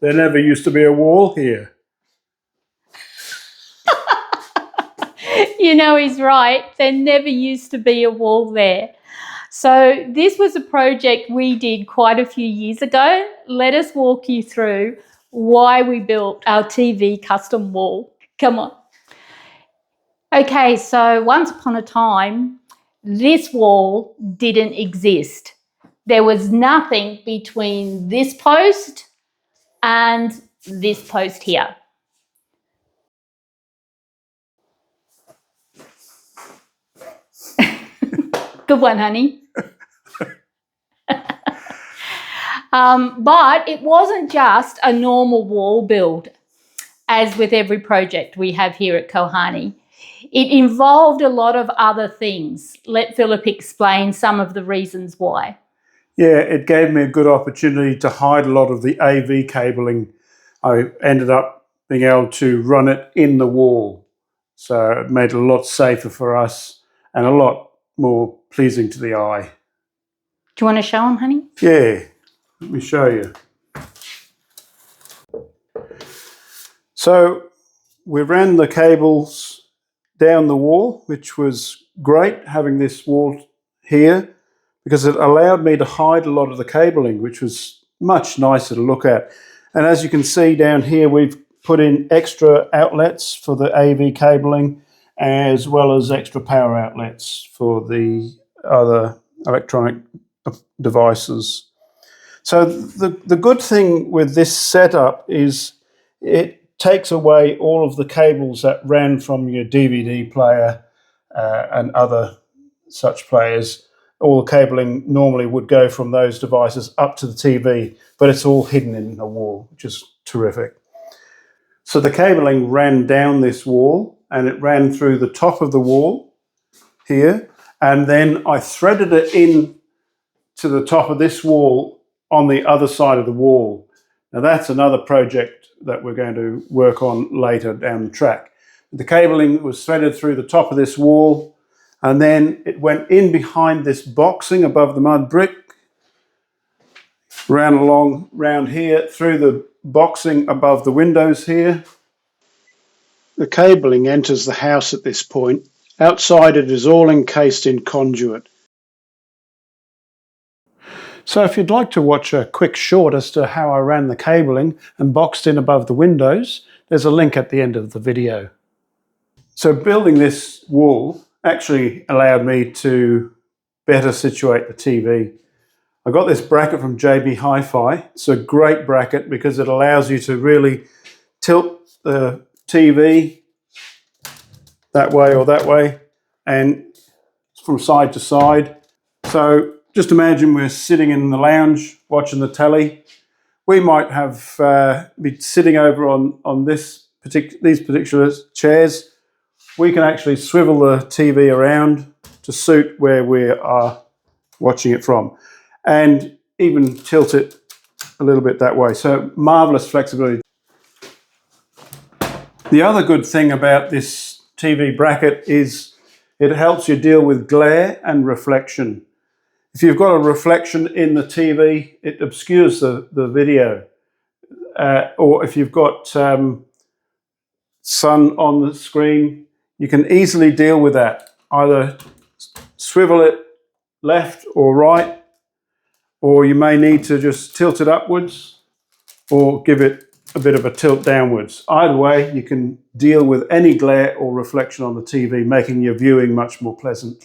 There never used to be a wall here. You know, he's right. There never used to be a wall there. So this was a project we did quite a few years ago. Let us walk you through why we built our TV custom wall. Come on. Okay, so once upon a time, this wall didn't exist. There was nothing between this post and this post here. Good one, honey. But it wasn't just a normal wall build, as with every project we have here at Kohanie. It involved a lot of other things. Let Philip explain some of the reasons why. Yeah, it gave me a good opportunity to hide a lot of the AV cabling. I ended up being able to run it in the wall. So it made it a lot safer for us and a lot more pleasing to the eye. Do you want to show them, honey? Yeah, let me show you. So we ran the cables down the wall, which was great having this wall here, because it allowed me to hide a lot of the cabling, which was much nicer to look at. And as you can see down here, we've put in extra outlets for the AV cabling, as well as extra power outlets for the other electronic devices. So the good thing with this setup is it takes away all of the cables that ran from your DVD player and other such players. All the cabling normally would go from those devices up to the TV, but it's all hidden in the wall, which is terrific. So the cabling ran down this wall and it ran through the top of the wall here, and then I threaded it in to the top of this wall on the other side of the wall. Now that's another project that we're going to work on later down the track. The cabling was threaded through the top of this wall, and then it went in behind this boxing above the mud brick, ran along round here through the boxing above the windows here. The cabling enters the house at this point. Outside it is all encased in conduit. So if you'd like to watch a quick short as to how I ran the cabling and boxed in above the windows, there's a link at the end of the video. So building this wall actually allowed me to better situate the TV. I got this bracket from JB Hi-Fi. It's a great bracket because it allows you to really tilt the TV that way or that way and from side to side. So just imagine we're sitting in the lounge watching the telly. We might have be sitting over on these particular chairs. We can actually swivel the TV around to suit where we are watching it from, and even tilt it a little bit that way. So marvelous flexibility. The other good thing about this TV bracket is it helps you deal with glare and reflection. If you've got a reflection in the TV, it obscures the video. Or if you've got sun on the screen, you can easily deal with that. Either swivel it left or right, or you may need to just tilt it upwards or give it a bit of a tilt downwards. Either way, you can deal with any glare or reflection on the TV, making your viewing much more pleasant.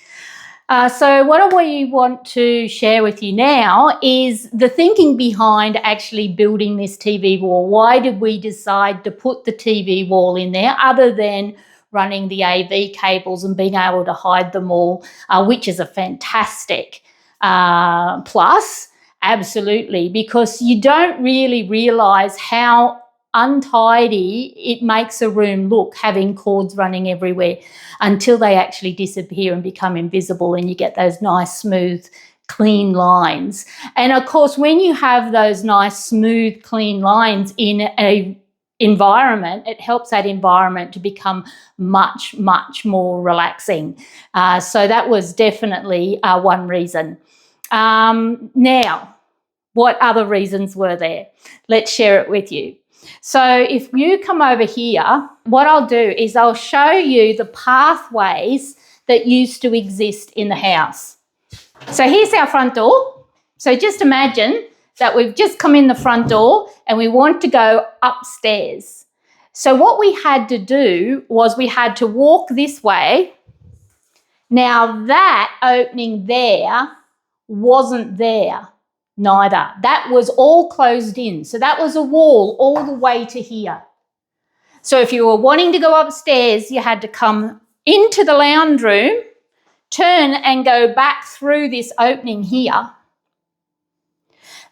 So what we want to share with you now is the thinking behind actually building this TV wall. Why did we decide to put the TV wall in there other than running the AV cables and being able to hide them all, which is a fantastic plus, absolutely, because you don't really realise how untidy it makes a room look having cords running everywhere until they actually disappear and become invisible and you get those nice smooth clean lines. And of course when you have those nice smooth clean lines in a environment, it helps that environment to become much more relaxing. So that was definitely one reason. Now What other reasons were there? Let's share it with you. So if you come over here, what I'll do is I'll show you the pathways that used to exist in the house. So here's our front door. So just imagine that we've just come in the front door and we want to go upstairs. So what we had to do was we had to walk this way. Now that opening there wasn't there, neither. That was all closed in. So that was a wall all the way to here. So if you were wanting to go upstairs, you had to come into the lounge room, turn and go back through this opening here.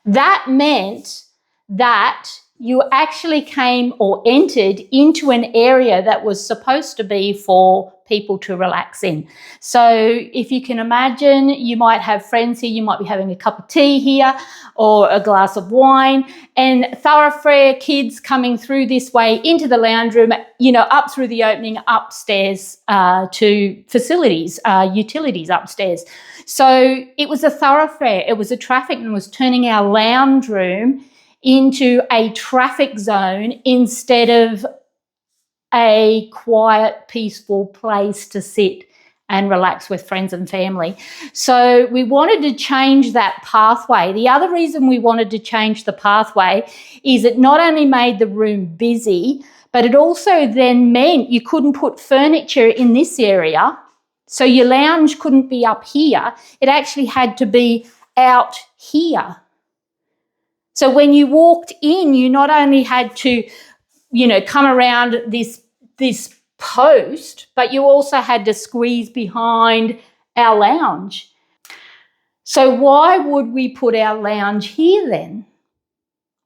That meant that you actually came or entered into an area that was supposed to be for people to relax in. So if you can imagine, you might have friends here, you might be having a cup of tea here or a glass of wine, and thoroughfare kids coming through this way into the lounge room, up through the opening upstairs to facilities, utilities upstairs. So it was a thoroughfare, it was a traffic and was turning our lounge room into a traffic zone instead of a quiet, peaceful place to sit and relax with friends and family. So we wanted to change that pathway. The other reason we wanted to change the pathway is it not only made the room busy, but it also then meant you couldn't put furniture in this area. So your lounge couldn't be up here. It actually had to be out here. So when you walked in, you not only had to, come around this post, but you also had to squeeze behind our lounge. So why would we put our lounge here then?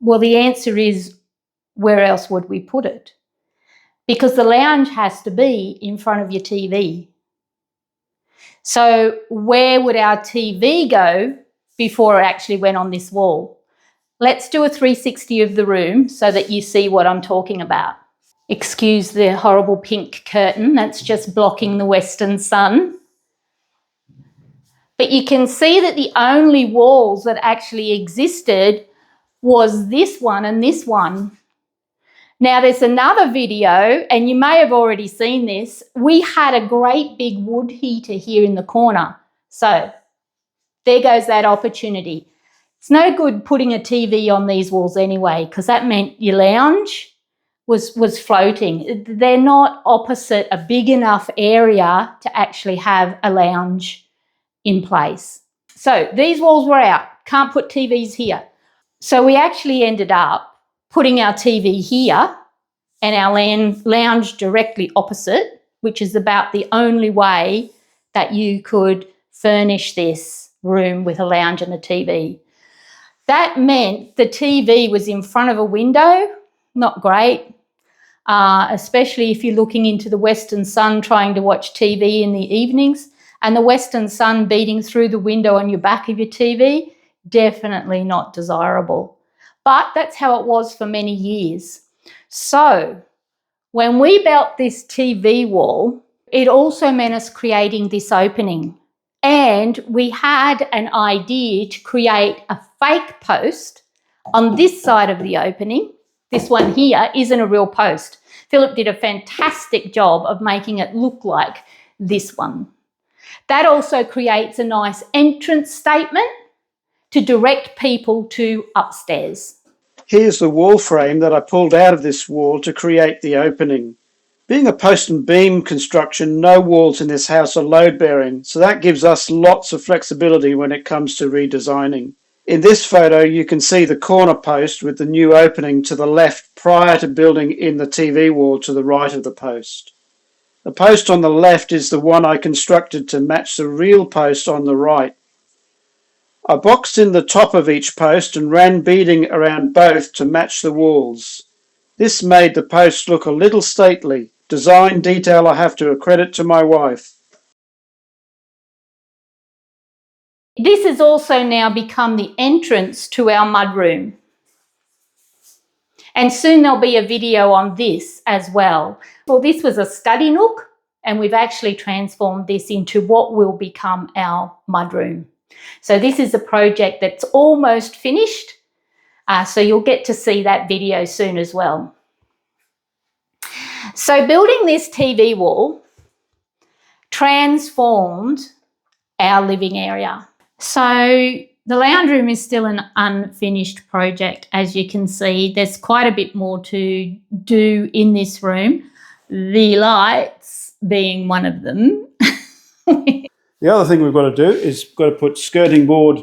Well, the answer is, where else would we put it? Because the lounge has to be in front of your TV. So where would our TV go before it actually went on this wall? Let's do a 360 of the room so that you see what I'm talking about. Excuse the horrible pink curtain, that's just blocking the western sun. But you can see that the only walls that actually existed was this one and this one. Now there's another video, and you may have already seen this. We had a great big wood heater here in the corner. So there goes that opportunity. It's no good putting a TV on these walls anyway, because that meant your lounge was floating. They're not opposite a big enough area to actually have a lounge in place. So these walls were out. Can't put TVs here. So we actually ended up putting our TV here and our lounge directly opposite, which is about the only way that you could furnish this room with a lounge and a TV. That meant the TV was in front of a window, not great, especially if you're looking into the western sun trying to watch TV in the evenings, and the western sun beating through the window on your back of your TV, definitely not desirable. But that's how it was for many years. So when we built this TV wall, it also meant us creating this opening. And we had an idea to create a fake post on this side of the opening. This one here isn't a real post. Philip did a fantastic job of making it look like this one. That also creates a nice entrance statement to direct people to upstairs. Here's the wall frame that I pulled out of this wall to create the opening. Being a post and beam construction, no walls in this house are load bearing, so that gives us lots of flexibility when it comes to redesigning. In this photo, you can see the corner post with the new opening to the left prior to building in the TV wall to the right of the post. The post on the left is the one I constructed to match the real post on the right. I boxed in the top of each post and ran beading around both to match the walls. This made the post look a little stately. Design detail I have to accredit to my wife. This has also now become the entrance to our mudroom. And soon there'll be a video on this as well. Well, this was a study nook, and we've actually transformed this into what will become our mudroom. So this is a project that's almost finished. So you'll get to see that video soon as well. So building this TV wall transformed our living area. So the lounge room is still an unfinished project. As you can see, there's quite a bit more to do in this room, the lights being one of them. The other thing we've got to do is got to put skirting board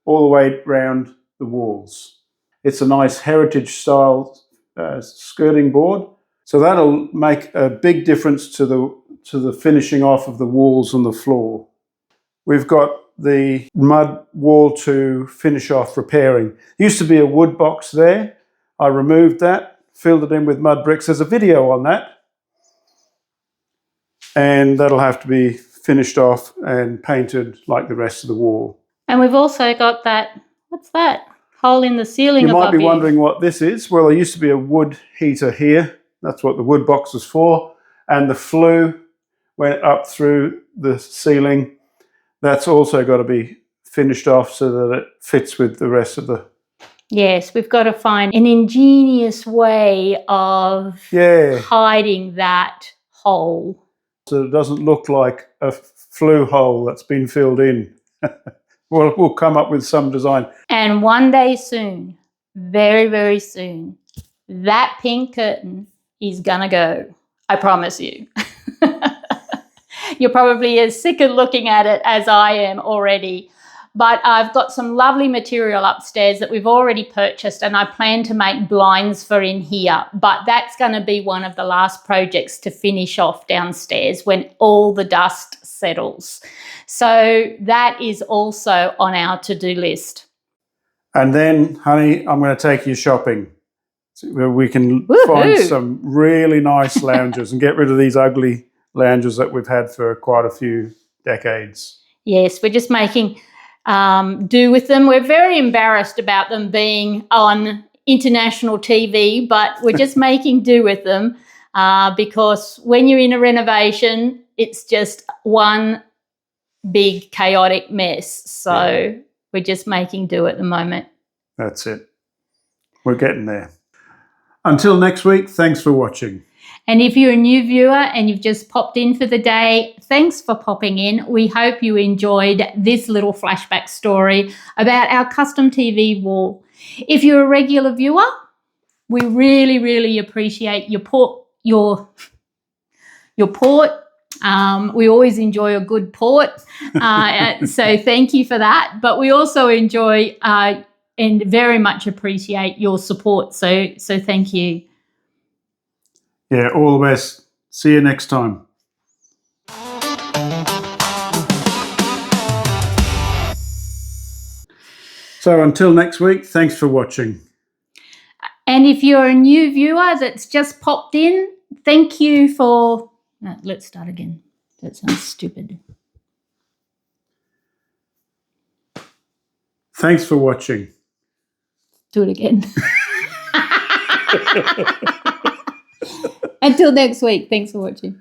all the way around the walls. It's a nice heritage style skirting board. So that'll make a big difference to the finishing off of the walls and the floor. We've got the mud wall to finish off repairing. There used to be a wood box there. I removed that, filled it in with mud bricks. There's a video on that. And that'll have to be finished off and painted like the rest of the wall. And we've also got that, what's that? Hole in the ceiling above you. You might be wondering what this is. Well, there used to be a wood heater here. That's what the wood box was for. And the flue went up through the ceiling. That's also got to be finished off so that it fits with the rest of the... Yes, we've got to find an ingenious way of hiding that hole. So it doesn't look like a flue hole that's been filled in. We'll come up with some design. And one day soon, very, very soon, that pink curtain is going to go. I promise you. You're probably as sick of looking at it as I am already. But I've got some lovely material upstairs that we've already purchased, and I plan to make blinds for in here. But that's going to be one of the last projects to finish off downstairs when all the dust settles. So that is also on our to-do list. And then, honey, I'm going to take you shopping. Where we can find some really nice lounges and get rid of these ugly lounges that we've had for quite a few decades. Yes, we're just making do with them. We're very embarrassed about them being on international TV, but we're just making do with them because when you're in a renovation, it's just one big chaotic mess. So we're just making do at the moment. That's it. We're getting there. Until next week, thanks for watching. And if you're a new viewer and you've just popped in for the day, thanks for popping in. We hope you enjoyed this little flashback story about our custom TV wall. If you're a regular viewer, we really, really appreciate your port. We always enjoy a good port. So thank you for that. But we also enjoy and very much appreciate your support. So thank you. Yeah, all the best. See you next time. So until next week, thanks for watching. And if you're a new viewer that's just popped in, thank you for... No, let's start again. That sounds stupid. Thanks for watching. Do it again. Until next week, thanks for watching.